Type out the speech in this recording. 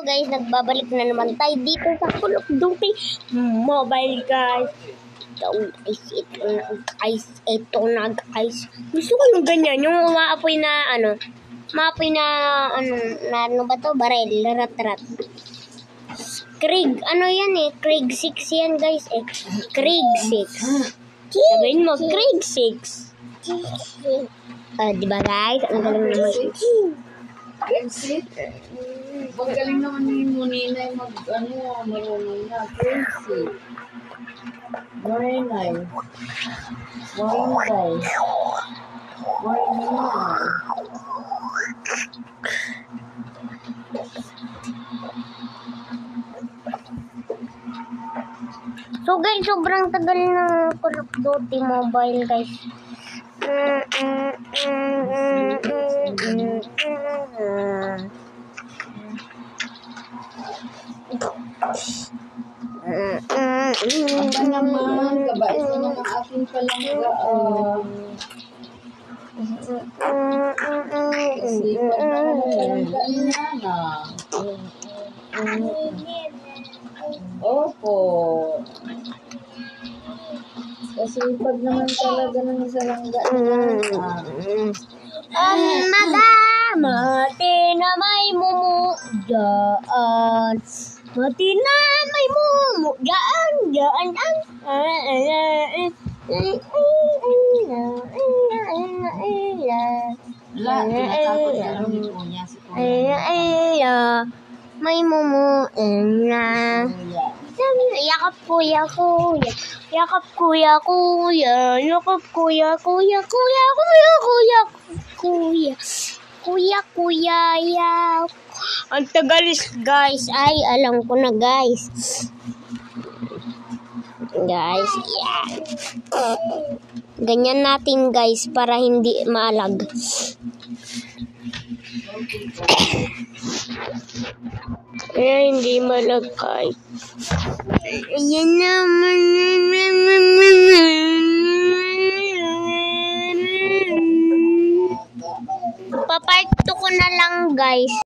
guys, nagbabalik na naman tayo dito sa Call of Duty Mobile guys. Ito na guys. Gusto ko yung ganyan, yung umaapoy na ano ba to? Barel, rat. Krieg, ano yan eh? Krieg 6 yan guys eh. Krieg 6. Sabihin mo, Krieg 6. Diba guys? Ang galing naman. Krieg 6? Magaling naman ni Munina marunong na. Krieg 6. Very nice. So guys, sobrang tagal ng Call of Duty Mobile guys. Aba naman, kabait naman ang aking palanggaan. Sipag naman ang palanggaan ni Nana. Opo. Kasipag naman talaga ng salanggaan ni Nana. Mati na may mumudaan. Mati na may mumudaan. May mumuin na. Yakap kuya. Yakap kuya. Ang tagalis guys. Ay, alam ko na guys. Guys, yan. Ganyan natin guys para hindi maalag. Ayan, hindi malagay. Ayan naman. Papart 2 ko na lang guys.